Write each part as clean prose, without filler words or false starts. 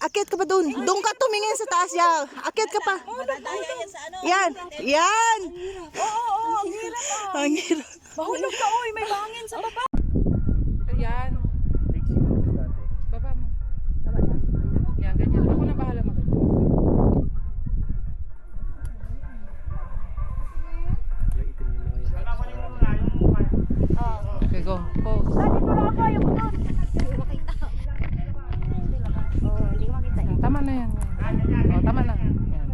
Akit ka pa doon. Doon ka tumingin sa taas ya. Akit ka pa. Yan. Yan. Oo, ang hirap ah. Ang hirap. Mahulog ka, oy, may bangin sa baba. Ayan. Baba mo. Yan, ganyan. Ako na bahala mag Okay, go. Pose. Dito na ako, yung doon. Tama na yan. Oh, tama na. Yan.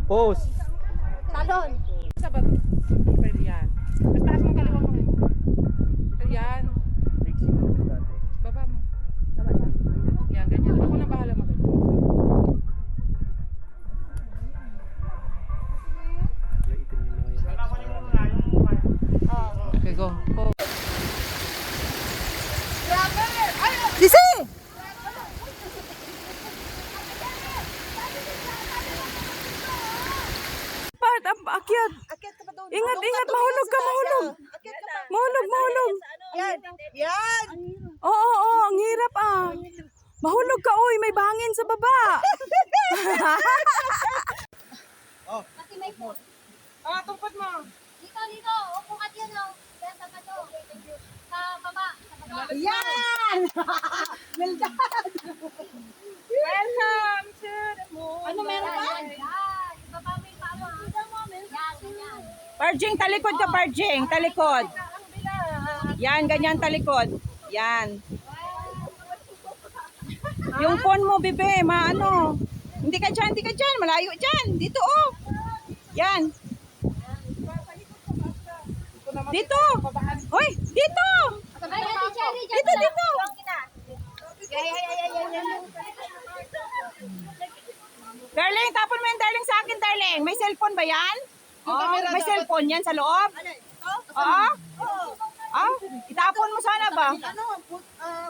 Pause. Talon. Sabat. Pwede yan. Nagtaas mo kaliwa mo. Ayan. Baba mo. Yan, ganyan. Ako na bahala mag Okay, go. Pose. Sisi! Part, akyat. Akit ka pa doon. Ingat, Doon ka ingat, tumingin mahulog sa ka, taas, mahulog. ya. Akit ka pa. Mahulog. Yan. Yan. Oo, ang hirap ah. Mahulog ka, oy, may bangin sa baba. Ah, tungkod mo. Dito, upo ka dyan, oh. Diyan sa bato. Sa baba, sa baba. Yan. Welcome to the moon. Ano meron pa? Yan, ibaba mo yung paa mo, ah. Yan, ganyan. Parjing, talikod ka, Parjing. Talikod. Yan, ganyan talikod. Yan. Yung phone mo, bebe, maano. Hindi ka dyan. Malayo dyan. Dito, oh. Yan. Dito. Hoy, dito. Ay, Ate Cherry, dyan Dito, pala. dito. Darling, tapon mo yan, darling, sa akin, darling. May cellphone ba yan? Oh, may cellphone yan sa loob? Oo? Ah, itapon mo sana ba?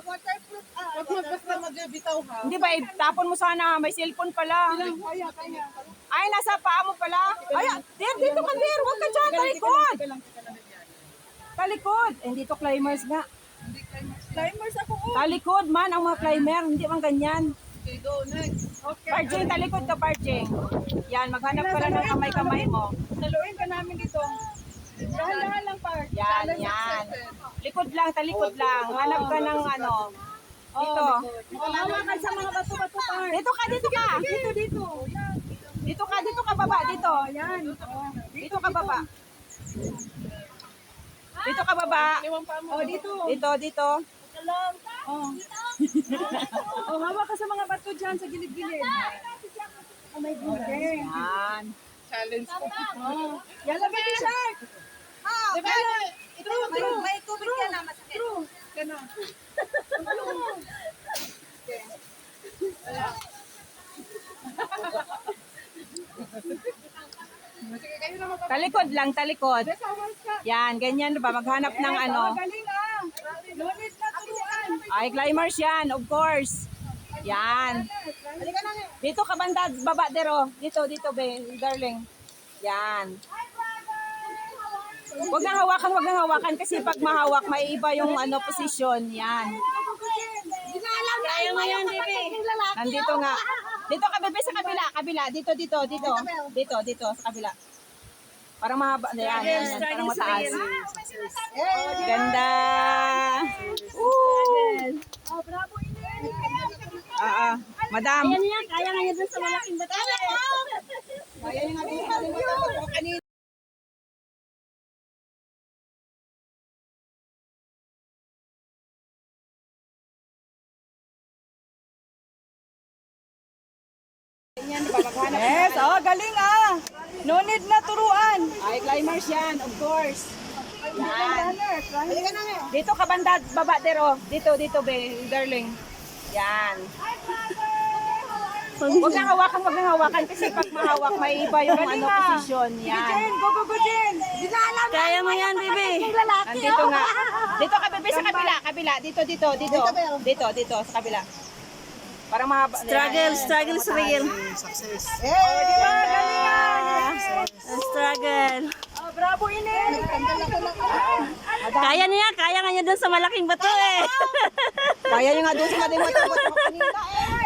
Waterproof. Huwag mo basta magbitaw ha. Hindi ba, itapon mo sana. May cellphone pala. Ay, nasa paa mo pala. Ay, dito ka, Dir. Huwag ka dyan, talikod. Talikod. Eh, dito climbers nga. Climbers ako. Talikod man ang mga climber. Hindi man ganyan. Okay, go next. Okay. Parjing, talikod ka, Parjing. Yan, maghanap ka lang ng kamay-kamay mo. Saluin ka namin dito. Dahan-dahan lang, Park. Yan, yan. Likod lang, talikod lang. Hanap ka ng ano. Dito. Hawakan sa mga bato-bato, Park. Dito ka, dito ka. Dito. Dito ka baba, dito. Yan. Dito ka baba. Dito ka baba. Oh, dito. Dito. Oh. Oh, hawak ka sa mga bato dyan sa gilid-gilid. Oh my God. Okay. Yan. Challenge ko. Oh. Yalla, baby shark. Diba? True. May tubig ka na, masakit. True. Gano'n. Talikod lang, talikod. Yan, ganyan ba? Maghanap ng ano. Galing ah. Lunit na turuan. Ay, climbers yan, of course. Yan. Halika na. Dito ka banda, baba dero. Dito, be, darling. Yan. Huwag nang hawakan kasi pag mahawak, maiiba yung ano posisyon. Yan. Kaya mo yan, baby. Nandito nga. Dito ka, bebe, sa kabila. Dito. Dito, sa kabila. Parang mahaba. Yan. Parang mataas. Ganda. Oh, bravo, Ine. Madam. Kaya nga yan dun sa malaking bato. Kaya nga din sa malaking bato. Kanina. Yes, galing ah. No need na turuan. Ay, climbers yan, of course. Yan. Halika na nga. Dito ka banda, baba dero. Dito, be, darling. Yan. Huwag nang hawakan kasi pag mahawak, may iba yung ano posisyon. Yan. Go, Jen. Di na alam. Kaya mo yan, bebe. Nandito nga. Dito ka, bebe, sa kabila. Dito, sa kabila. Parang mahaba. Struggle is real. Eh, di ba? Struggle. Oh, bravo, Ine. Nagtanggal ako ng Kaya niya dun sa malaking bato eh. Kaya nyo nga doon sa mading matabot. Kanina eh.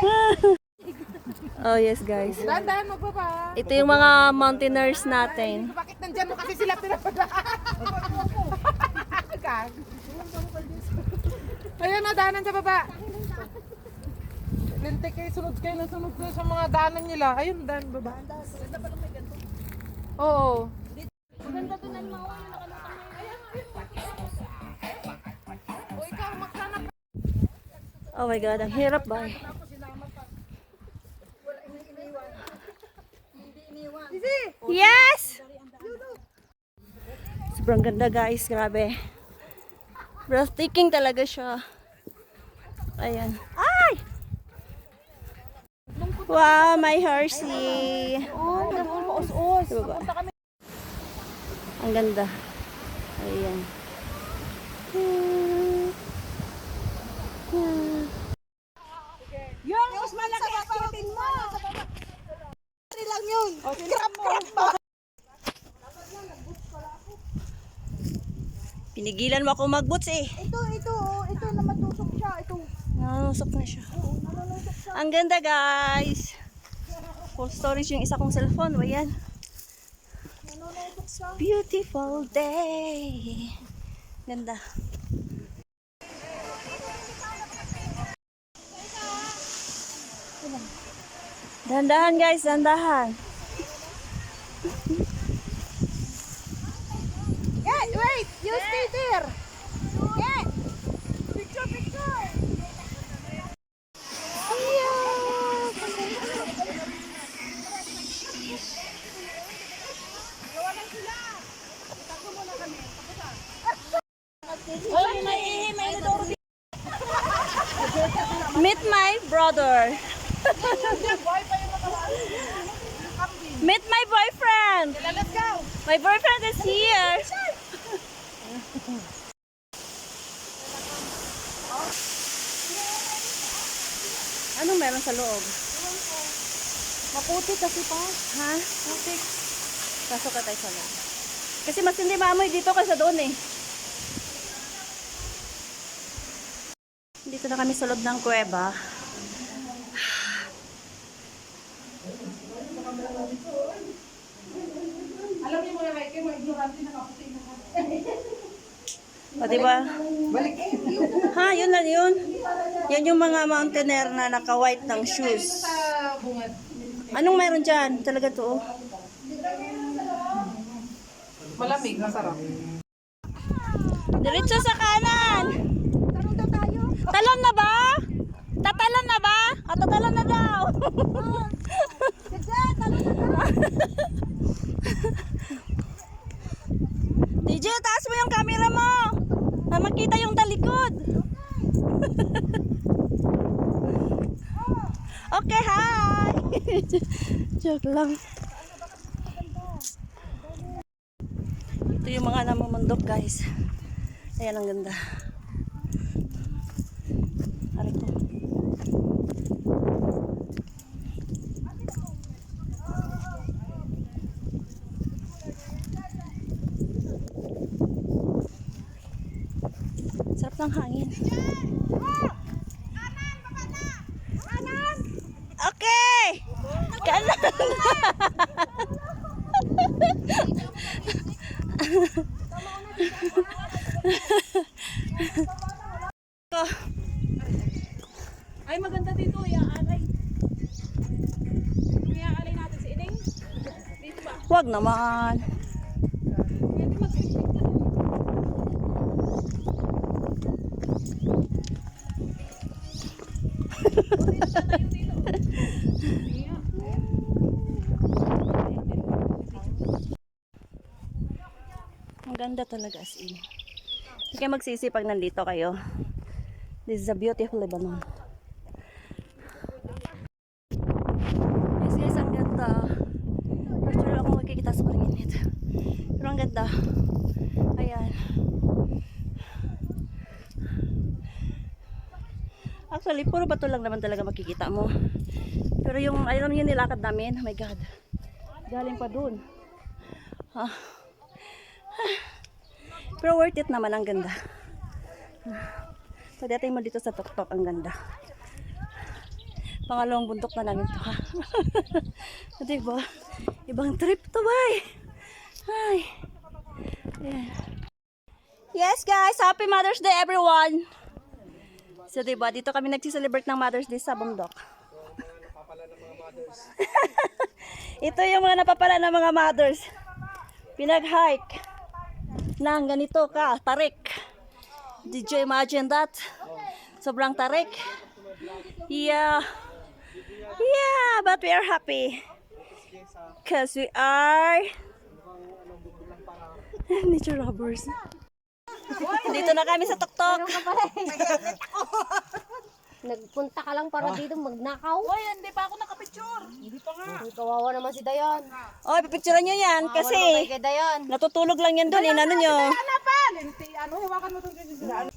Oh yes guys. Dahan-dahan mo baba. Ito yung mga mountaineers natin. Bakit nandyan mo kasi sila pinapadaan? Ayun na, daanan sa baba. Lintik kayo, sunod kayo sa mga daanan nila. Ayun, daan baba. Oo. Oh my God, ang hirap ba? Yes! Sobrang ganda guys, grabe. Breathtaking talaga siya. Ayan. Ay! Wow, my horsey. Diba? Ang ganda. Ayan. Yung mas malaki akitin mo. Pari lang yun. Krap pa. Pinigilan mo ako mag-boots eh. Ito na matusok siya. Ito. Nanusok na siya. Ang ganda guys. Full storage yung isa kong cellphone. O yan. It's a beautiful day. Ganda. Dahan-dahan guys, dahan-dahan. Wait, you stay there. Yeah. Picture. Meet my brother. Meet my boyfriend. Let's go. My boyfriend is here. Anong meron sa loob? Maputi kasi pa. Ha? Putik. Pasok ka tayo sa loob. Kasi mas hindi maamoy dito kaysa doon eh. Dito na kami sa loob ng kuweba. Alam niyo mga Mike, mga ignorante nakaputi na. O diba? Ha, yun lang yun. Yan yung mga mountaineer na naka-white ng shoes. Anong meron dyan? Talaga to oh. Malamig, masarap. Diretso sa kanan. Tanong daw tayo. Talon na ba? Tatalon na ba? Tatalon na daw. Sige, tanong na. DJ, taas mo yung camera mo. Na makita yung talikod. Okay, hi. Joke lang. Ito yung mga namamundok, guys. Ayan, ang ganda. Ari ko. Sarap ng hangin. Okay! Kanan! Ay, maganda dito. Iaalay. Iaalay natin si Ining. Dito ba? Huwag naman. Pwede mag-picnic ka. Ang ganda talaga as in. Hindi kayo magsisi pag nandito kayo. This is a beautiful Lebanon. Yes guys, ang ganda. Actually ako magkikita sa paringinit. Pero ang ganda. Ayan. Actually, puro bato lang naman talaga makikita mo. Pero yung, alam yung nilakad namin, oh my God. Galing pa dun. Ah. Pero worth it naman, ang ganda. Pagdating mo dito sa tuktok, ang ganda. Pangalawang bundok na namin to, ha. Diba? Ibang trip to, bay. Ay. Ayan. Yes, guys. Happy Mother's Day, everyone. So, diba? Dito kami nagsiselebrate ng Mother's Day sa bundok. Ito yung mga napapala ng mga mothers. Pinag-hike ng ganito ka, tarik. Did you imagine that? Sobrang tarik. Yeah. Yeah, but we are happy. Because we are nature lovers. Dito na kami sa tuktok. Nagpunta ka lang para dito magnakaw. Uy, hindi pa ako nakapicture. Hindi pa nga. Ay, kawawa naman si Dayan. Oh, pipicturean nyo yan kasi Kay Dayan. natutulog lang yan doon. Inano nyo. Ano pa? Hawakan mo itong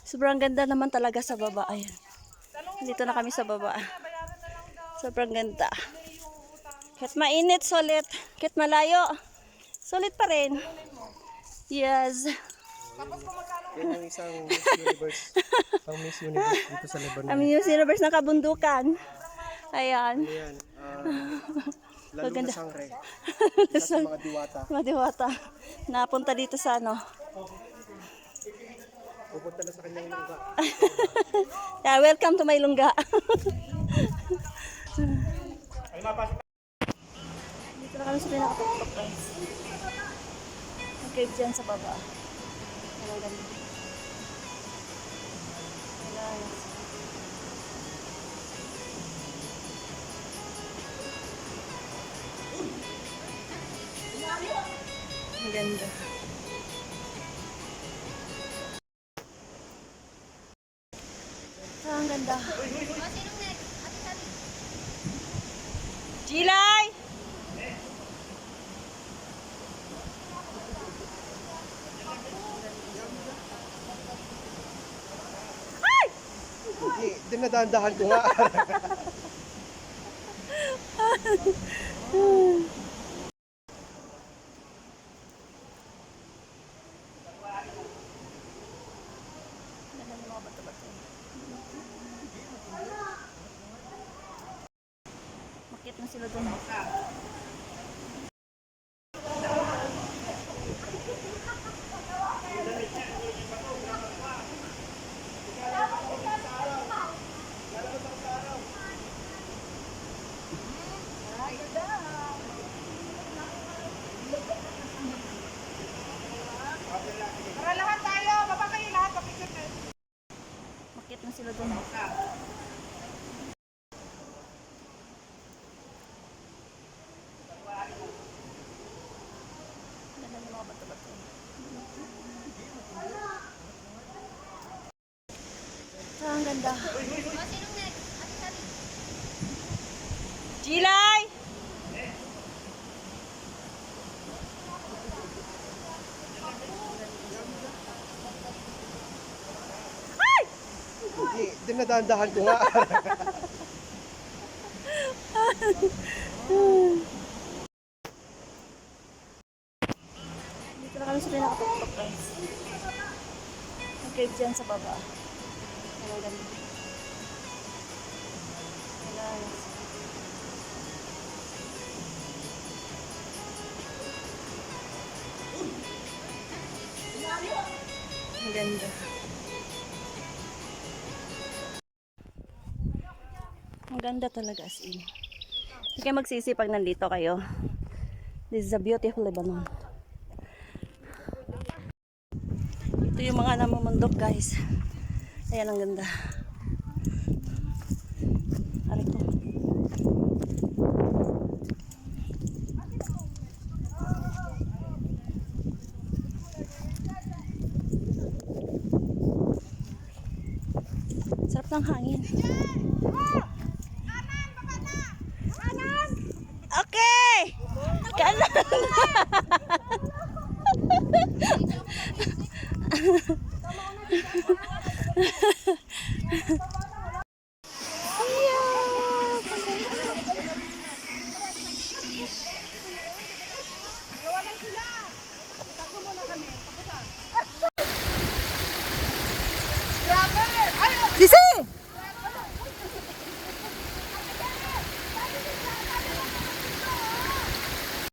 Sobrang ganda naman talaga sa baba. Ayan. Dito na kami sa baba. Sobrang ganda. Kahit mainit, sulit. Kahit malayo, sulit pa rin. Yes. Yan ang isang Miss Universe. Ang Miss Universe dito sa Lebanon. Ang Miss Universe ng kabundukan. Ayan. Ayan. Lalo Maganda. na sangre. Sa Mga diwata. mga diwata. Napunta dito sa ano. Pupunta na sa kanyang lugar. Yeah, welcome to my lungga. Dito na kami sa pinakatuktok, guys. Ang cave dyan sa baba. Ang ganda. Guys. Ang ganda. Ang ganda. Jilay! Hindi, dinadahan ko nga. Makit na sila doon. Para lahat tayo. Baba kayo lahat. Papicture kayo. Makit na sila doon. Ganda ng mga bato-bato. Ang ganda. Jilay! Hindi, dinadahan ko nga. Dito na kami sa pinakatuktok, guys. Ang cave dyan sa baba. Ang ganda. Guys. Ang ganda. Ang ganda talaga as in. Hindi kayo magsisi pag nandito kayo. This is a beautiful Lebanon. Ito yung mga namumundok, guys. Ayan, ang ganda. Aray ko. Sarap ng hangin. Okay! Kanan! Sisi!